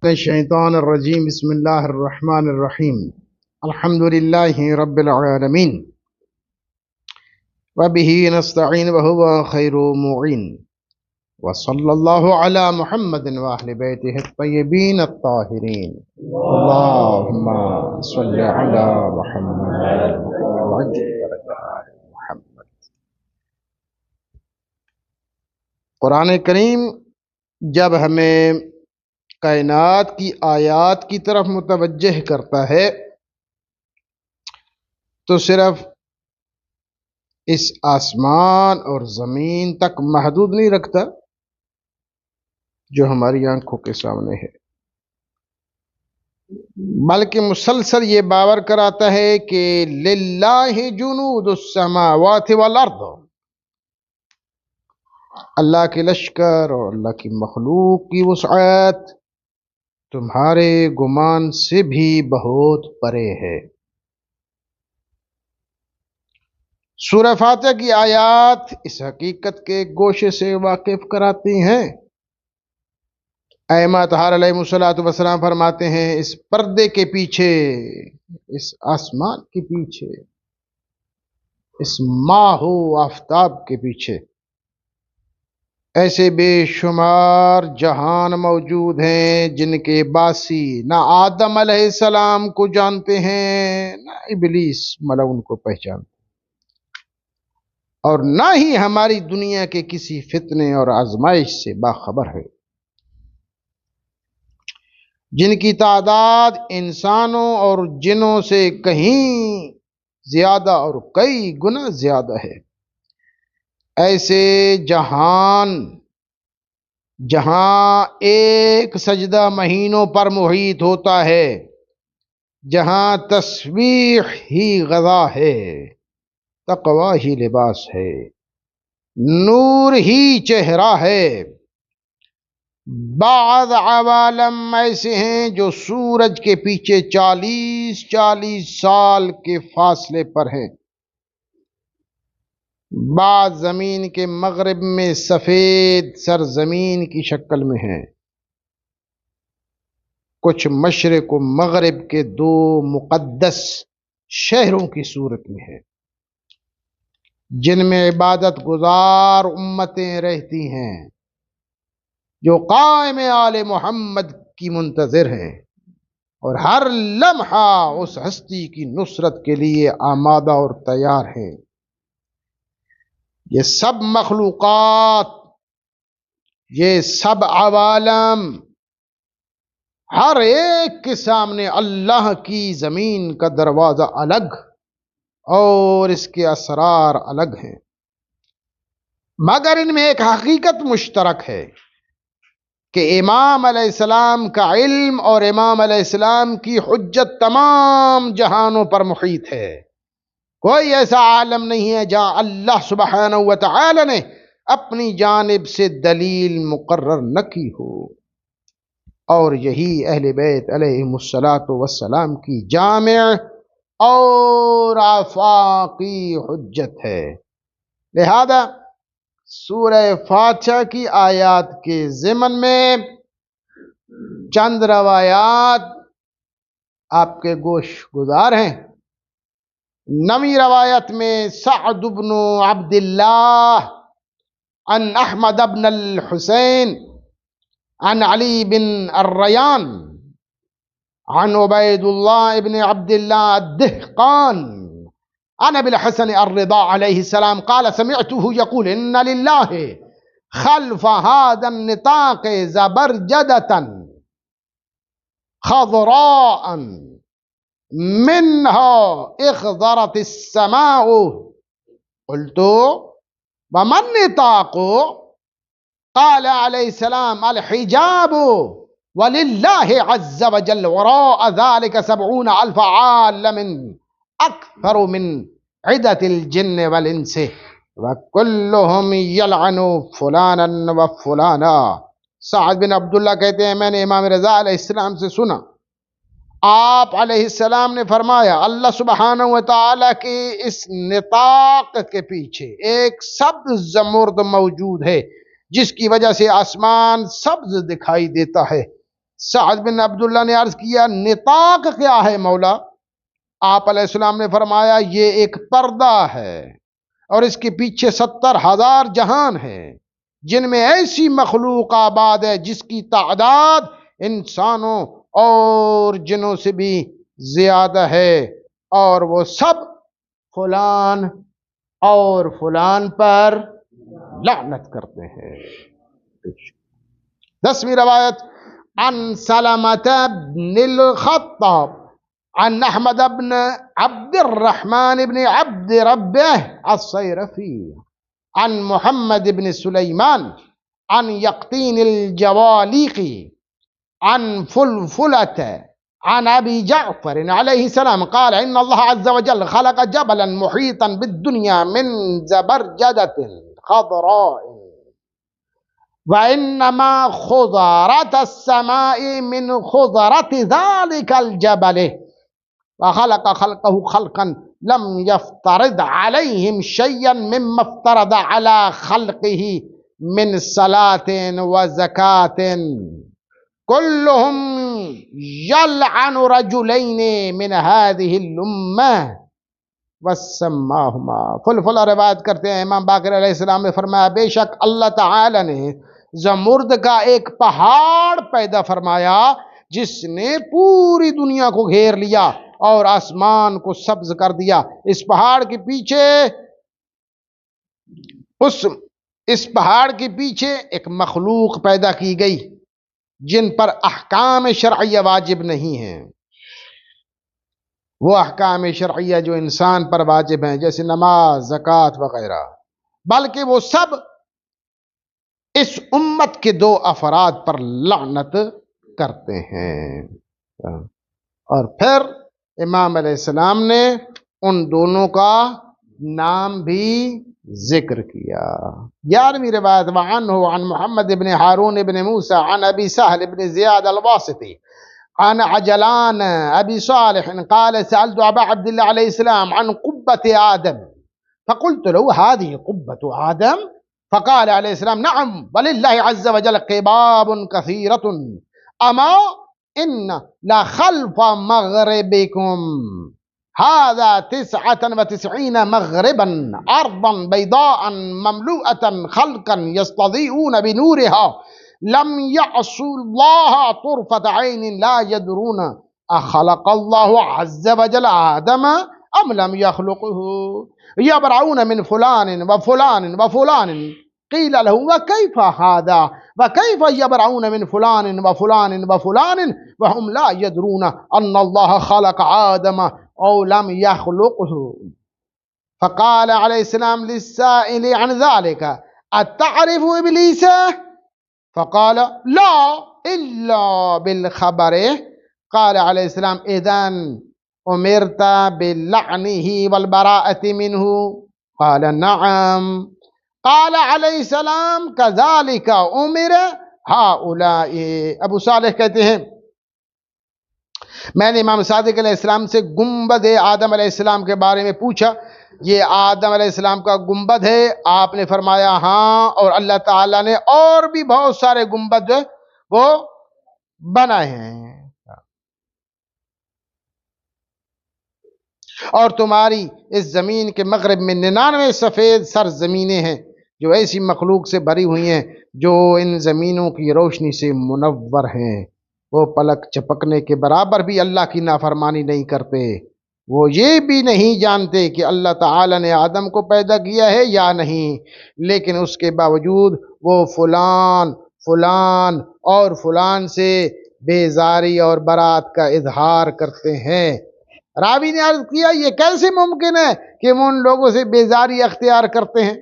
الشیطان الرجیم بسم اللہ الرحمن الرحیم الحمد للہ رب العالمین وبہ نستعین وہو خیر معین وصلی اللہ علی محمد واہل بیتہ الطیبین الطاہرین اللہم صلی علی محمد محمد۔ قرآن کریم جب ہمیں کائنات کی آیات کی طرف متوجہ کرتا ہے تو صرف اس آسمان اور زمین تک محدود نہیں رکھتا جو ہماری آنکھوں کے سامنے ہے، بلکہ مسلسل یہ باور کراتا ہے کہ للہ جنود السماوات والارض، اللہ کے لشکر اور اللہ کی مخلوق کی وسعت تمہارے گمان سے بھی بہت پرے ہے۔ سورہ فاتحہ کی آیات اس حقیقت کے گوشے سے واقف کراتی ہیں۔ ائمہ اطہار علیہ السلام فرماتے ہیں اس پردے کے پیچھے، اس آسمان کے پیچھے، اس ماہ و آفتاب کے پیچھے ایسے بے شمار جہان موجود ہیں جن کے باسی نہ آدم علیہ السلام کو جانتے ہیں، نہ ابلیس ملعون کو پہچانتے، اور نہ ہی ہماری دنیا کے کسی فتنے اور آزمائش سے باخبر ہے، جن کی تعداد انسانوں اور جنوں سے کہیں زیادہ اور کئی گنا زیادہ ہے۔ ایسے جہان جہاں ایک سجدہ مہینوں پر محیط ہوتا ہے، جہاں تسبیح ہی غذا ہے، تقوی ہی لباس ہے، نور ہی چہرہ ہے، بعض عوالم ایسے ہیں جو سورج کے پیچھے 40 سال کے فاصلے پر ہیں، بعض زمین کے مغرب میں سفید سرزمین کی شکل میں ہیں، کچھ مشرق و مغرب کے 2 مقدس شہروں کی صورت میں ہے، جن میں عبادت گزار امتیں رہتی ہیں جو قائم آل محمد کی منتظر ہیں اور ہر لمحہ اس ہستی کی نصرت کے لیے آمادہ اور تیار ہیں۔ یہ سب مخلوقات، یہ سب عوالم، ہر ایک کے سامنے اللہ کی زمین کا دروازہ الگ اور اس کے اسرار الگ ہیں، مگر ان میں ایک حقیقت مشترک ہے کہ امام علیہ السلام کا علم اور امام علیہ السلام کی حجت تمام جہانوں پر محیط ہے۔ کوئی ایسا عالم نہیں ہے جہاں اللہ سبحانہ وتعالی نے اپنی جانب سے دلیل مقرر نہ کی ہو، اور یہی اہل بیت علیہم السلام کی جامع اور آفاقی حجت ہے۔ لہذا سورہ فاتحہ کی آیات کے ضمن میں چند روایات آپ کے گوش گزار ہیں۔ 9ویں روایت میں سعد بن عبداللہ عن احمد بن الحسین عن علی بن الریان عن عبید اللہ بن عبداللہ الدہقان عن ابی الحسن الرضا علیہ السلام قال سمعته يقول ان للہ خلف هذا النطاق زبرجدة خضراء منها اخضرت السماء قلت وما النطاق قال عليه السلام الحجاب ولله عز وجل وراء ذلك 70,000 عالم اكثر من عدة الجن والانس وكلهم يلعن فلانا وفلانا۔ سعد بن عبداللہ کہتے ہیں میں نے امام رضا علیہ السلام سے سنا، آپ علیہ السلام نے فرمایا اللہ سبحانہ وتعالی کے اس نطاق کے پیچھے ایک سبز زمرد موجود ہے جس کی وجہ سے آسمان سبز دکھائی دیتا ہے، سعد بن عبداللہ نے عرض کیا نطاق کیا ہے مولا؟ آپ علیہ السلام نے فرمایا یہ ایک پردہ ہے اور اس کے پیچھے 70,000 جہان ہے جن میں ایسی مخلوق آباد ہے جس کی تعداد انسانوں اور جنوں سے بھی زیادہ ہے، اور وہ سب فلان اور فلان پر لعنت کرتے ہیں۔ 10ویں روایت عن سلمة بن الخطاب عن احمد بن عبد الرحمن بن عبد ربه الصيرفي عن محمد بن سليمان عن يقطين الجواليقي عن فلفلة عن أبي جعفر عليه السلام قال إن الله عز وجل خلق جبلا محيطا بالدنيا من زبرجدة خضراء وإنما خضرة السماء من خضرة ذلك الجبل وخلق خلقه خلقا لم يفترض عليهم شيئا مما افترض على خلقه من صلاة وزكاة كلهم يلعن رجلين من هذه الأمة وسماهما فلفلہ روایت کرتے ہیں امام باقر علیہ السلام نے فرمایا بے شک اللہ تعالی نے زمرد کا ایک پہاڑ پیدا فرمایا جس نے پوری دنیا کو گھیر لیا اور آسمان کو سبز کر دیا۔ اس پہاڑ کے پیچھے ایک مخلوق پیدا کی گئی جن پر احکام شرعیہ واجب نہیں ہیں، وہ احکام شرعیہ جو انسان پر واجب ہیں جیسے نماز، زکوٰۃ وغیرہ، بلکہ وہ سب اس امت کے 2 افراد پر لعنت کرتے ہیں۔ اور پھر امام علیہ السلام نے ان دونوں کا نام بھی ذکر کیا۔ 11ویں روایت وعنہ عن محمد بن ہارون بن موسى عن ابی سہل بن زیاد الواسطی عن عجلان ابی صالح قال سألت ابا عبد الله عليه السلام عن قبة آدم فقلت له هذه قبة آدم فقال عليه السلام نعم ولله عز وجل قباب كثيرة اما ان لخلف مغربكم هذا 99 مغربا ارضا بيضاء مملوءة خلقا يستضيئون بنورها لم يعصوا الله طرفة عين لا يدرون اخلق الله عز وجل آدم ام لم يخلقه يبرعون من فلان وفلان وفلان قيل له وكيف هذا وكيف يبرعون من فلان وفلان وفلان وهم لا يدرون ان الله خلق آدم او لم يخلقه فقال عليه السلام للسائل عن ذلك اتعرف ابلیس فقال لا الا بالخبر قال عليه السلام اذن امرت بلعنه والبراءة منه قال نعم قال علیہ السلام کذالک امر ہؤلاء۔ ابو صالح کہتے ہیں میں نے امام صادق علیہ السلام سے گنبد آدم علیہ السلام کے بارے میں پوچھا، یہ آدم علیہ السلام کا گنبد ہے؟ آپ نے فرمایا ہاں، اور اللہ تعالیٰ نے اور بھی بہت سارے گنبد وہ بنائے ہیں، اور تمہاری اس زمین کے مغرب میں 99 سفید سر زمینیں ہیں جو ایسی مخلوق سے بھری ہوئی ہیں جو ان زمینوں کی روشنی سے منور ہیں، وہ پلک چپکنے کے برابر بھی اللہ کی نافرمانی نہیں کرتے، وہ یہ بھی نہیں جانتے کہ اللہ تعالی نے آدم کو پیدا کیا ہے یا نہیں، لیکن اس کے باوجود وہ فلان فلان اور فلان سے بیزاری اور برات کا اظہار کرتے ہیں۔ راوی نے عرض کیا یہ کیسے ممکن ہے کہ وہ ان لوگوں سے بیزاری اختیار کرتے ہیں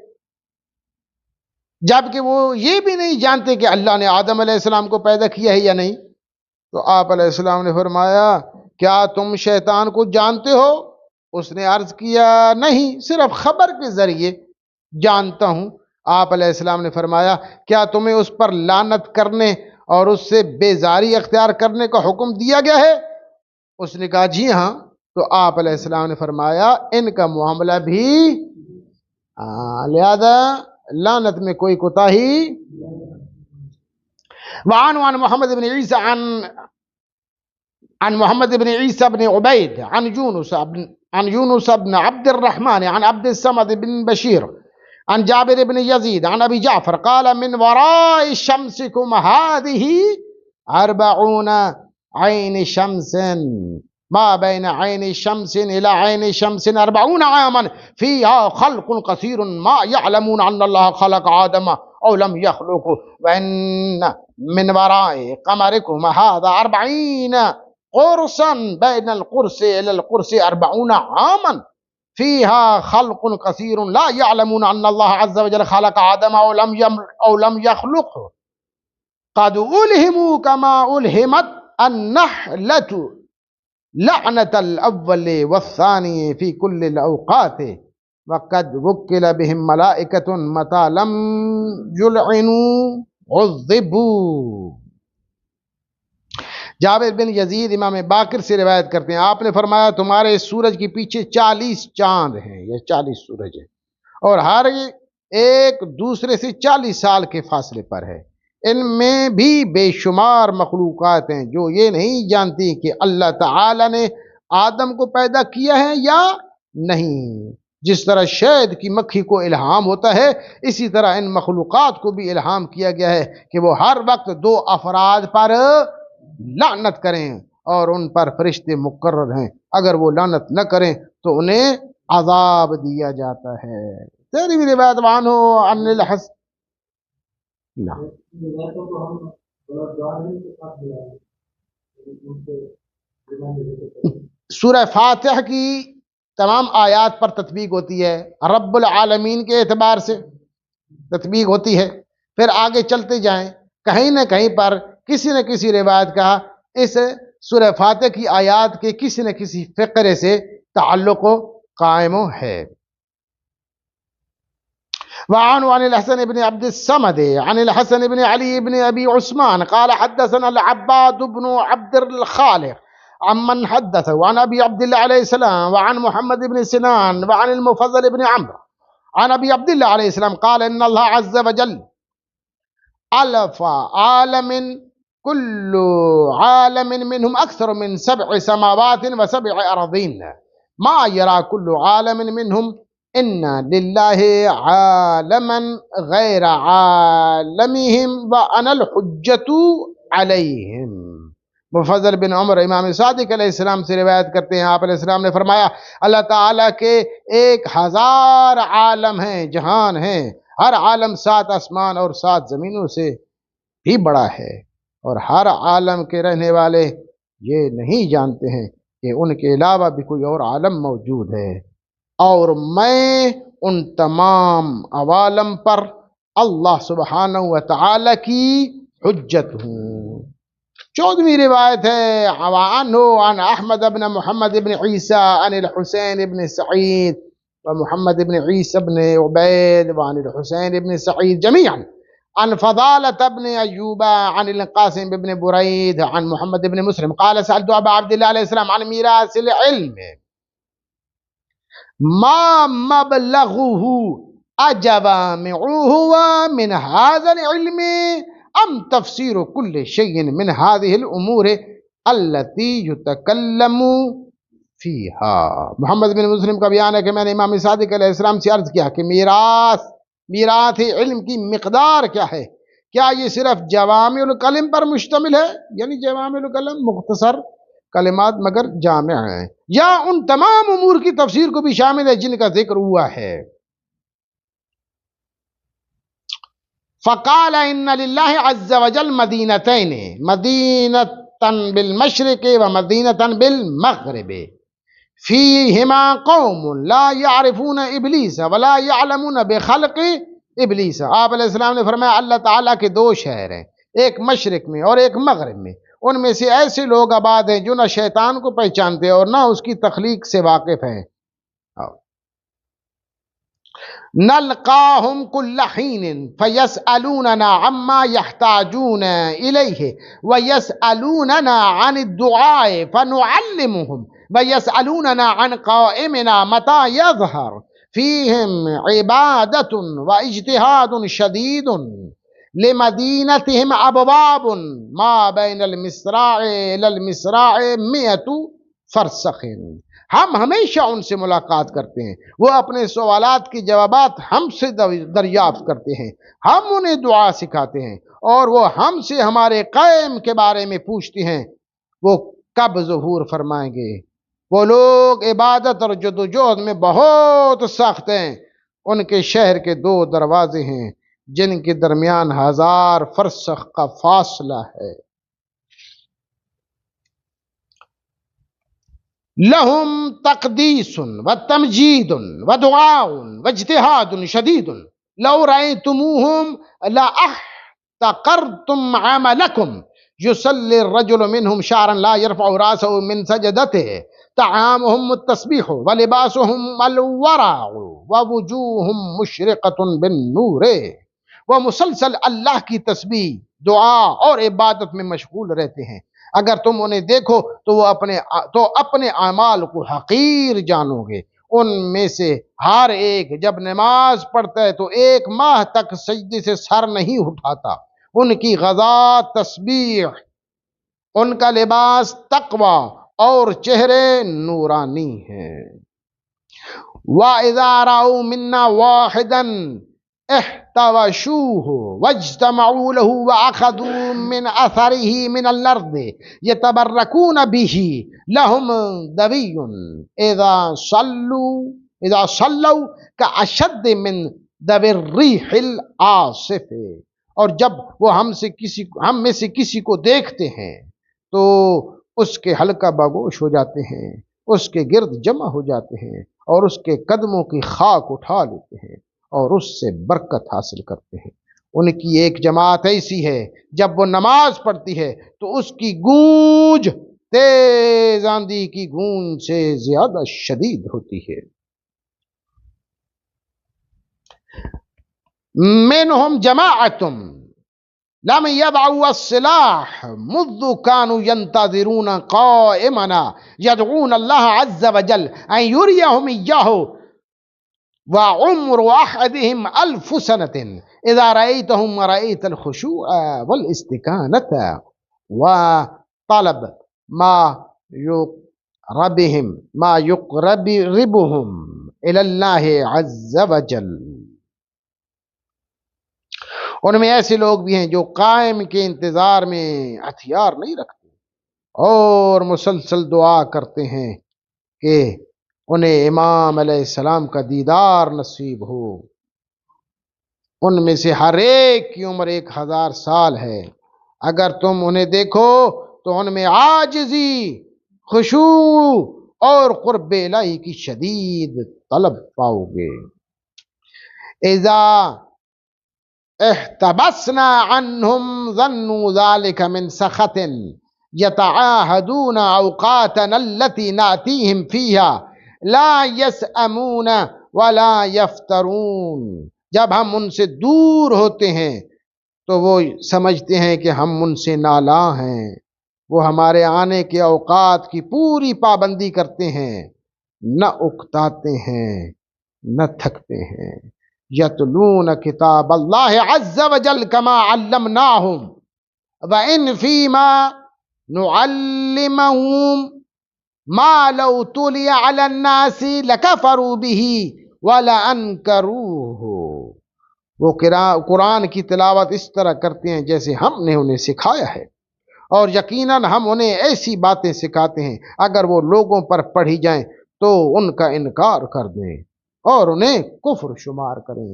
جبکہ وہ یہ بھی نہیں جانتے کہ اللہ نے آدم علیہ السلام کو پیدا کیا ہے یا نہیں؟ تو آپ علیہ السلام نے فرمایا کیا تم شیطان کو جانتے ہو؟ اس نے عرض کیا نہیں، صرف خبر کے ذریعے جانتا ہوں۔ آپ علیہ السلام نے فرمایا کیا تمہیں اس پر لعنت کرنے اور اس سے بیزاری اختیار کرنے کا حکم دیا گیا ہے؟ اس نے کہا جی ہاں۔ تو آپ علیہ السلام نے فرمایا ان کا معاملہ بھی لہذا لعنت میں کوئی کوتاہی۔ وعن محمد بن عيسى عن محمد بن عيسى بن عبيد عن يونس بن عبد الرحمن عن عبد الصمد بن بشير عن جابر بن يزيد عن أبي جعفر قال من وراء شمسكم هذه 40 عين شمس ما بين عين شمس إلى عين شمس 40 عاما فيها خلق كثير ما يعلمون أن الله خلق آدم أو لم يخلقه وإن من وراء قمركم هذا 40 قرصا بين القرص إلى القرص 40 عاما فيها خلق كثير لا يعلمون أن الله عز وجل خلق آدم أو لم يخلقه قد ألهموا كما ألهمت النحلة لعنة الأول والثاني في كل الأوقات وقد وكل بهم ملائكة متى لم يلعنوا عذبوا. جابر بن یزید امام باقر سے روایت کرتے ہیں آپ نے فرمایا تمہارے سورج کے پیچھے 40 چاند ہیں یا 40 سورج ہیں اور ہر ایک دوسرے سے 40 سال کے فاصلے پر ہے. ان میں بھی بے شمار مخلوقات ہیں جو یہ نہیں جانتی کہ اللہ تعالی نے آدم کو پیدا کیا ہے یا نہیں. جس طرح شہد کی مکھی کو الہام ہوتا ہے اسی طرح ان مخلوقات کو بھی الہام کیا گیا ہے کہ وہ ہر وقت 2 افراد پر لعنت کریں اور ان پر فرشتے مقرر ہیں. اگر وہ لعنت نہ کریں تو انہیں عذاب دیا جاتا ہے. تیری بھی روایت وانو عن الحسن سورہ فاتح کی تمام آیات پر تطبیق ہوتی ہے. رب العالمین کے اعتبار سے تطبیق ہوتی ہے. پھر آگے چلتے جائیں کہیں نہ کہیں پر کسی نہ کسی روایت کا اس سورہ فاتح کی آیات کے کسی نہ کسی فقرے سے تعلق قائم ہے. وعن الحسن بن عبد الصمد عن الحسن بن علي بن أبي عثمان قال حدثنا العباد بن عبد الخالق عمن حدثه عن أبي عبد الله عليه السلام وعن محمد بن سنان وعن المفضل بن عمرو عن أبي عبد الله عليه السلام قال إن الله عز وجل ألف عالم كل عالم منهم أكثر من 7 سماوات و7 أراضين ما يرى كل عالم منهم إن لله عالما غير عالمهم وأنا الحجة عليهم. مفضل بن عمر امام صادق علیہ السلام سے روایت کرتے ہیں آپ علیہ السلام نے فرمایا اللہ تعالیٰ کے 1000 عالم ہیں جہان ہیں. ہر عالم 7 آسمان اور 7 زمینوں سے بھی بڑا ہے اور ہر عالم کے رہنے والے یہ نہیں جانتے ہیں کہ ان کے علاوہ بھی کوئی اور عالم موجود ہے اور میں ان تمام عوالم پر اللہ سبحانہ و تعالی کی حجت ہوں. 14ویں روایت ہے عن احمد بن محمد بن عیسیٰ عن الحسین بن سعید ومحمد بن عیسیٰ بن عبید وعن الحسین بن سعید جميعا عن فضالة بن أيوب عن القاسم بن بريد عن محمد بن مسلم قال سألت أبا عبد الله عليه السلام عن ميراث العلم ما مبلغه أجوامعه من هذا العلم أم تفسير كل شيء من هذه الأمور التي يتكلم فيها. محمد بن مسلم کا بیان ہے کہ میں نے امام صادق علیہ السلام سے عرض کیا کہ میراث علم کی مقدار کیا ہے. کیا یہ صرف جوامع الکلم پر مشتمل ہے یعنی جوامع الکلم مختصر کلمات مگر جامع ہیں یا ان تمام امور کی تفسیر کو بھی شامل ہے جن کا ذکر ہوا ہے. فقال ان للہ عز وجل مدینتین مدینة بالمشرق ومدینة بالمغرب فیہما قوم لا یعرفون ابلیس ولا یعلمون بخلق ابلیس. آپ علیہ السلام نے فرمایا اللہ تعالیٰ کے 2 شہر ہیں ایک مشرق میں اور ایک مغرب میں. ان میں سے ایسے لوگ آباد ہیں جو نہ شیطان کو پہچانتے اور نہ اس کی تخلیق سے واقف ہیں. نلقاهم كل حين فيسألوننا عما يحتاجون إليه ويسألوننا عن الدعاء فنعلمهم ويسألوننا عن قائمنا متى يظهر فيهم عبادة واجتهاد شديد لمدینتہم ابواب ما بین المصراع الی المصراع 100 فرسخ، ہم ہمیشہ ان سے ملاقات کرتے ہیں، وہ اپنے سوالات کے جوابات ہم سے دریافت کرتے ہیں، ہم انہیں دعا سکھاتے ہیں، اور وہ ہم سے ہمارے قائم کے بارے میں پوچھتے ہیں وہ کب ظہور فرمائیں گے۔ وہ لوگ عبادت اور جدوجہد میں بہت سخت ہیں، ان کے شہر کے 2 دروازے ہیں جن کے درمیان 1000 فرسخ کا فاصلہ ہے۔ لہم تقدیس و تمجید و دعاء و اجتہاد شدید لو رأیتموہم لاحتقرتم عملکم یصلی الرجل منہم شعرا لا یرفع راسہ من سجدتہ طعامہم التسبیح و لباسہم الورع و وجوہم مشرقۃ بالنور، وہ مسلسل اللہ کی تسبیح، دعا اور عبادت میں مشغول رہتے ہیں، اگر تم انہیں دیکھو تو وہ اپنے اعمال کو حقیر جانو گے۔ ان میں سے ہر ایک جب نماز پڑھتا ہے تو 1 ماہ تک سجدے سے سر نہیں اٹھاتا، ان کی غذا تسبیح، ان کا لباس تقوی اور چہرے نورانی ہیں۔ وَإِذَا رَأَوْا مِنَّا وَاحِدًا احتوشوه واجتمعوا له وأخذوا من أثره من الأرض يتبركون به لهم دوي إذا صلوا كأشد من دوي الريح العاصف، اور جب وہ ہم میں سے کسی کو دیکھتے ہیں تو اس کے حلقہ باگوش ہو جاتے ہیں، اس کے گرد جمع ہو جاتے ہیں اور اس کے قدموں کی خاک اٹھا لیتے ہیں اور اس سے برکت حاصل کرتے ہیں۔ ان کی ایک جماعت ایسی ہے جب وہ نماز پڑھتی ہے تو اس کی گونج تیز آندھی کی گونج سے زیادہ شدید ہوتی ہے۔ منہم جماعتم لم يضعوا السلاح منذ كانوا ينتظرون قائمنا يدعون الله عز وجل أن يريهم إياه وعمر أحدهم 1000 سنة إذا رأيتهم رأيت الخشوع والاستكانة وطلب ما يقربهم إلى الله عز وجل۔ ان میں ایسے لوگ بھی ہیں جو قائم کے انتظار میں ہتھیار نہیں رکھتے اور مسلسل دعا کرتے ہیں کہ انہیں امام علیہ السلام کا دیدار نصیب ہو۔ ان میں سے ہر ایک کی عمر 1000 سال ہے، اگر تم انہیں دیکھو تو ان میں عاجزی، خشوع اور قرب الہی کی شدید طلب پاؤ گے۔ اذا احتبسنا عنهم ظنوا ذلك من سخط يتعاهدون اوقاتنا التي ناتيهم فيها لا يسأمون ولا يفترون، جب ہم ان سے دور ہوتے ہیں تو وہ سمجھتے ہیں کہ ہم ان سے نالاں ہیں، وہ ہمارے آنے کے اوقات کی پوری پابندی کرتے ہیں، نہ اکتاتے ہیں نہ تھکتے ہیں۔ یتلون کتاب اللہ عز وجل کما علمناہم وَإِن فِيمَا نُعَلِّمَهُمْ ما لو تُلِيَ عَلَى النَّاسِ لَكَفَرُوا بِهِ وَلَأَنكَرُوهُ، وہ قرآن کی تلاوت اس طرح کرتے ہیں جیسے ہم نے انہیں سکھایا ہے، اور یقیناً ہم انہیں ایسی باتیں سکھاتے ہیں اگر وہ لوگوں پر پڑھی جائیں تو ان کا انکار کر دیں اور انہیں کفر شمار کریں۔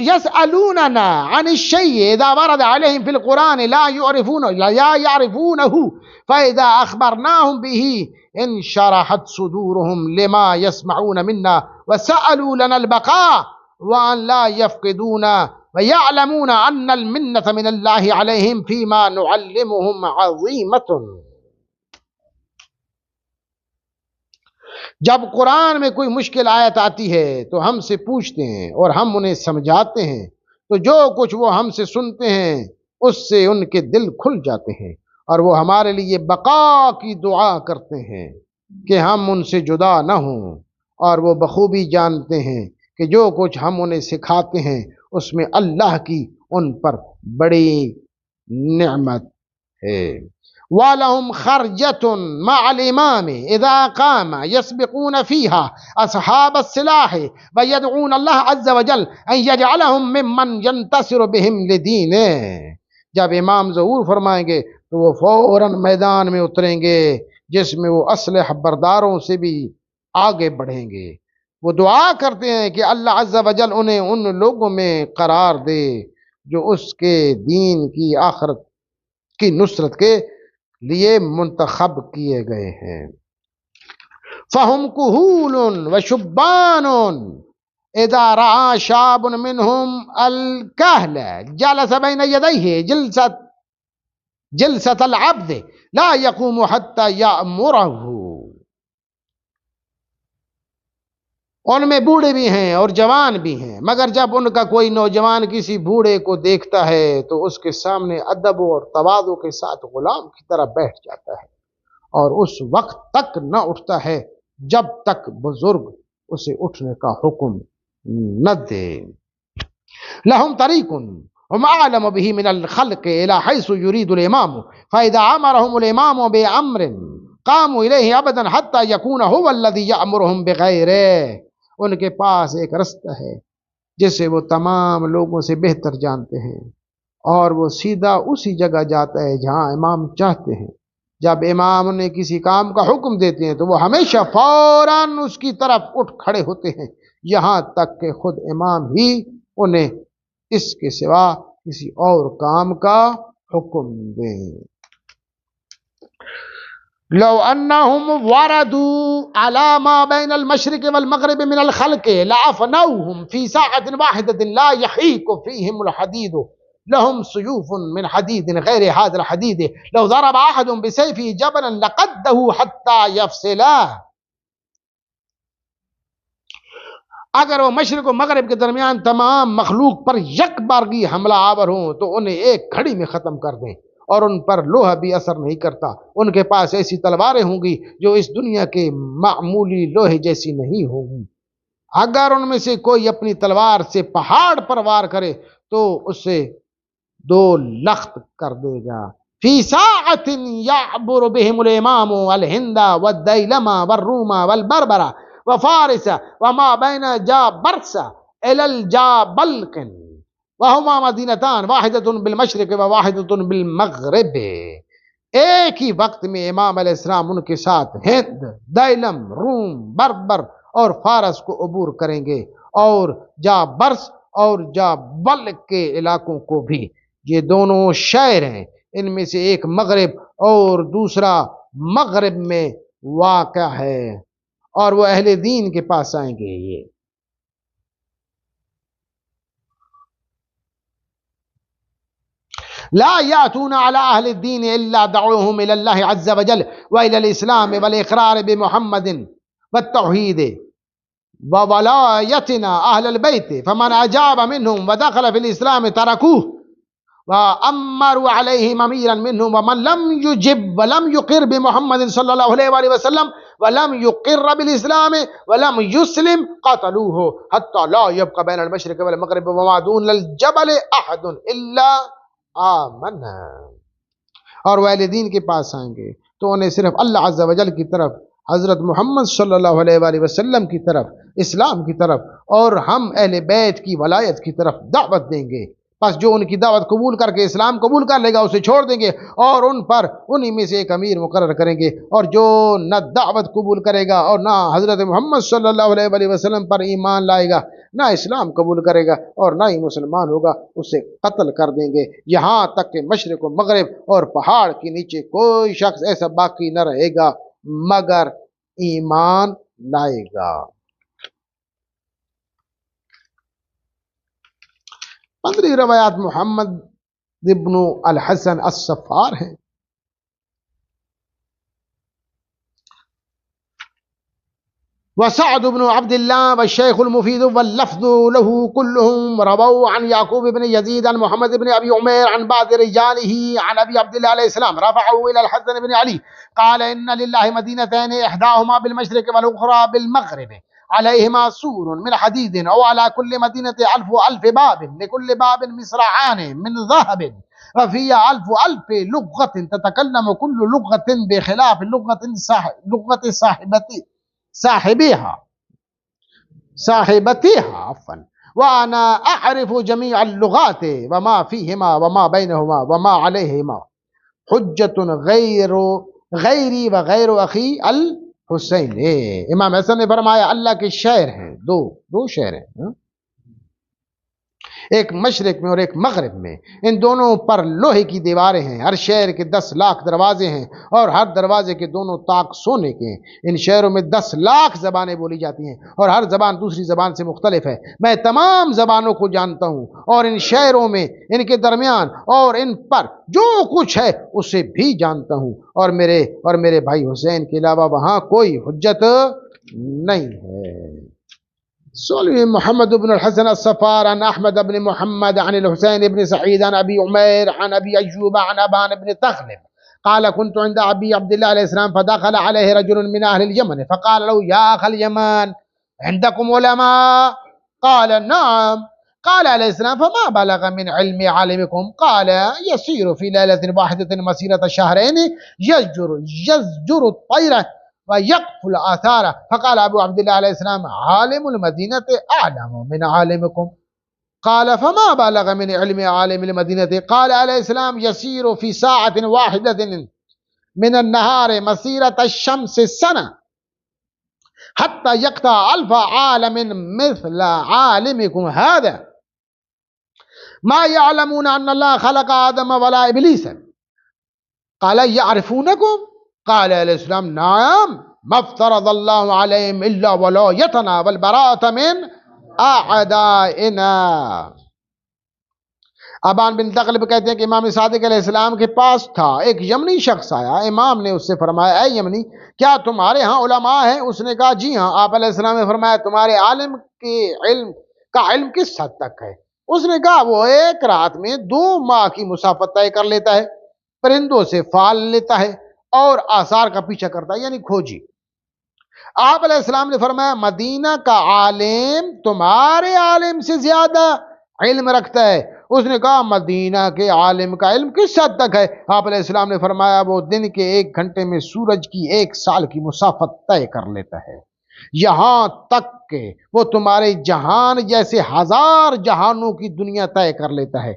يسألوننا عن الشيء إذا ورد عليهم في القرآن لا يعرفونه فإذا أخبرناهم به انشرحت صدورهم لما يسمعون منا وسألوا لنا البقاء وأن لا يفقدونا ويعلمون أن المنة من الله عليهم فيما نعلمهم عظيمة۔ جب قرآن میں کوئی مشکل آیت آتی ہے تو ہم سے پوچھتے ہیں اور ہم انہیں سمجھاتے ہیں، تو جو کچھ وہ ہم سے سنتے ہیں اس سے ان کے دل کھل جاتے ہیں اور وہ ہمارے لیے بقا کی دعا کرتے ہیں کہ ہم ان سے جدا نہ ہوں، اور وہ بخوبی جانتے ہیں کہ جو کچھ ہم انہیں سکھاتے ہیں اس میں اللہ کی ان پر بڑی نعمت ہے۔ وَلَهُمْ خَرْجَةٌ مَعَ الْإِمَامِ إِذَا قَامَ يَسْبِقُونَ فِيهَا أَصْحَابَ السِّلَاحِ وَيَدْعُونَ اللَّهَ عَزَّ وَجَلَّ أَن يَجْعَلَهُم مِّمَّن يَنتَصِرُ بِهِمْ لِدِينِهِ۔ جب امام ظہور فرمائیں گے تو وہ فوراً میدان میں اتریں گے جس میں وہ اسلحہ برداروں سے بھی آگے بڑھیں گے۔ وہ دعا کرتے ہیں کہ اللہ عز و جل انہیں ان لوگوں میں قرار دے جو اس کے دین کی آخرت کی نصرت کے لیے منتخب کیے گئے ہیں۔ فَهُمْ كُهُولٌ وَشُبَّانٌ اِذَا رَعَى شَابٌ مِّنْهُمْ الْكَهْلَ جَلَسَ بَيْنَ يَدَيْهِ جِلْسَةَ الْعَبْدِ لَا يَقُومُ حَتَّى يَأْمُرَهُ۔ ان میں بوڑھے بھی ہیں اور جوان بھی ہیں، مگر جب ان کا کوئی نوجوان کسی بوڑھے کو دیکھتا ہے تو اس کے سامنے ادب اور تواضع کے ساتھ غلام کی طرح بیٹھ جاتا ہے اور اس وقت تک نہ اٹھتا ہے جب تک بزرگ اسے اٹھنے کا حکم نہ دے۔ لہم طریق ہم اعلم به من الخلق الى حيث يريد الامام فاذا امرهم الامام بامر قاموا اليه ابدا حتى يكون هو الذي يامرهم بغيره۔ ان کے پاس ایک رستہ ہے جسے وہ تمام لوگوں سے بہتر جانتے ہیں اور وہ سیدھا اسی جگہ جاتا ہے جہاں امام چاہتے ہیں۔ جب امام نے کسی کام کا حکم دیتے ہیں تو وہ ہمیشہ فوراً اس کی طرف اٹھ کھڑے ہوتے ہیں یہاں تک کہ خود امام ہی انہیں اس کے سوا کسی اور کام کا حکم دیں۔ لو انہم وردوا على ما بین المشرق والمغرب من الخلق لعفنوهم في ساعة واحدة لا يحيك فيهم الحديد لهم سيوف من حديد غير هذا الحديد لو ضرب احد بسيفه جبلا لقده حتى يفصله۔ اگر وہ مشرق و مغرب کے درمیان تمام مخلوق پر یک بارگی حملہ آور ہوں تو انہیں ایک گھڑی میں ختم کر دیں اور ان پر لوہا بھی اثر نہیں کرتا۔ ان کے پاس ایسی تلواریں ہوں گی جو اس دنیا کے معمولی لوہے جیسی نہیں ہوں گی۔ اگر ان میں سے کوئی اپنی تلوار سے پہاڑ پر وار کرے تو اسے دو لخت کر دے گا۔ فی ساعت یعبر بہم الامام الہند والدیلم والروم والبربر وفارس وما بین جابرس الى الجابلقن وہما مدینتان واحدۃ بالمشرق و واحدۃ بالمغرب۔ ایک ہی وقت میں امام علیہ السلام ان کے ساتھ ہند، دیلم، روم، بربر اور فارس کو عبور کریں گے اور جابرس اور جابلق کے علاقوں کو بھی۔ یہ دونوں شہر ہیں، ان میں سے ایک مغرب اور دوسرا مغرب میں واقع ہے اور وہ اہل دین کے پاس آئیں گے۔ یہ لا يأتون على أهل الدين إلا دعوهم إلى الله عز وجل وإلى الإسلام والإقرار بمحمد والتوحيد وولايتنا أهل البيت فمن أجاب منهم ودخل في الإسلام تركوه وأمروا عليهم أميرا منهم ومن لم يجب ولم يقر بمحمد صلى الله عليه وآله وسلم ولم يقر بالإسلام ولم يسلم قتلوه حتى لا يبقى بين المشرق والمغرب وما دون الجبل أحد إلا آمن۔ اور وہ اہل دین کے پاس آئیں گے تو انہیں صرف اللہ عز و جل کی طرف، حضرت محمد صلی اللہ علیہ وآلہ وسلم کی طرف، اسلام کی طرف اور ہم اہل بیت کی ولایت کی طرف دعوت دیں گے۔ پس جو ان کی دعوت قبول کر کے اسلام قبول کر لے گا اسے چھوڑ دیں گے اور ان پر انہی میں سے ایک امیر مقرر کریں گے، اور جو نہ دعوت قبول کرے گا اور نہ حضرت محمد صلی اللہ علیہ وآلہ وسلم پر ایمان لائے گا، نہ اسلام قبول کرے گا اور نہ ہی مسلمان ہوگا، اسے قتل کر دیں گے، یہاں تک کہ مشرق و مغرب اور پہاڑ کے نیچے کوئی شخص ایسا باقی نہ رہے گا مگر ایمان لائے گا۔ 15 روایات محمد ابن الحسن الصفار ہیں۔ وسعد بن عبد الله والشيخ المفيد واللفظ له كلهم رووا عن يعقوب بن يزيد عن محمد بن أبي عمير عن بعض رجاله عن أبي عبد الله عليه السلام رفعه إلى الحسن بن علي قال إن لله مدينتين إحداهما بالمشرق والأخرى بالمغرب عليهما سور من حديد أو على كل مدينة 1000 باب لكل باب مصراعان من ذهب وفيها 1000 لغة تتكلم كل لغة بخلاف لغة صاحبتها عفوا وأنا أعرف جميع اللغات وما فيهما وما بينهما وما عليهما حجة غیری و غیر اخی الحسین. امام حسن نے فرمایا اللہ کے شعر ہیں دو شعر ہیں، ایک مشرق میں اور ایک مغرب میں، ان دونوں پر لوہے کی دیواریں ہیں، ہر شہر کے 10 لاکھ دروازے ہیں اور ہر دروازے کے دونوں طاق سونے کے ہیں. ان شہروں میں 10 لاکھ زبانیں بولی جاتی ہیں اور ہر زبان دوسری زبان سے مختلف ہے. میں تمام زبانوں کو جانتا ہوں اور ان شہروں میں، ان کے درمیان اور ان پر جو کچھ ہے اسے بھی جانتا ہوں، اور میرے بھائی حسین کے علاوہ وہاں کوئی حجت نہیں ہے. سولوی محمد بن الحسن الصفار عن احمد بن محمد عن الحسين بن سعيد عن ابي عمير عن ابي ايوب عن ابان بن تغلب قال كنت عند ابي عبد الله عليه السلام فدخل عليه رجل من اهل اليمن فقال له يا اخ اليمن عندكم علماء؟ قال نعم. قال عليه السلام فما بلغ من علم عالمكم؟ قال يسير في ليلة واحدة مسيرة شهرين يزجر الطير ويقفل آثاره. فقال أبو عبد الله عليه السلام عالم المدينة أعلم من عالمكم. قال فما بلغ من علم عالم المدينة؟ قال عليه السلام يسير في ساعة واحدة من النهار مسيرة الشمس السنة حتى يقطع 1000 عالم مثل عالمكم هذا ما يعلمون أن الله خلق آدم ولا إبليس. قال يعرفونكم؟ قال عليه السلام نعم ما افترض الله عليهم إلا ولايتنا والبراءة من أعدائنا. ابان بن تغلب کہتے ہیں کہ امام صادق علیہ السلام کے پاس تھا ایک یمنی شخص آیا. امام نے اس سے فرمایا اے یمنی کیا تمہارے ہاں علماء ہیں؟ اس نے کہا جی ہاں. آپ علیہ السلام نے فرمایا تمہارے عالم کا علم کس حد تک ہے؟ اس نے کہا وہ ایک رات میں 2 ماہ کی مسافت طے کر لیتا ہے، پرندوں سے فال لیتا ہے اور آثار کا پیچھا کرتا ہے، یعنی کھوجی. آپ علیہ السلام نے فرمایا مدینہ کا عالم تمہارے عالم سے زیادہ علم رکھتا ہے. اس نے کہا مدینہ کے عالم کا علم کس حد تک ہے؟ آپ علیہ السلام نے فرمایا وہ دن کے 1 گھنٹے میں سورج کی 1 سال کی مسافت طے کر لیتا ہے، یہاں تک کہ وہ تمہارے جہان جیسے 1000 جہانوں کی دنیا طے کر لیتا ہے.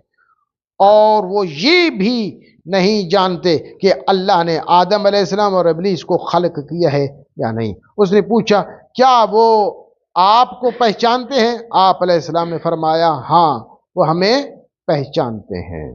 اور وہ یہ بھی نہیں جانتے کہ اللہ نے آدم علیہ السلام اور ابلیس کو خلق کیا ہے یا نہیں. اس نے پوچھا کیا وہ آپ کو پہچانتے ہیں؟ آپ علیہ السلام نے فرمایا ہاں وہ ہمیں پہچانتے ہیں.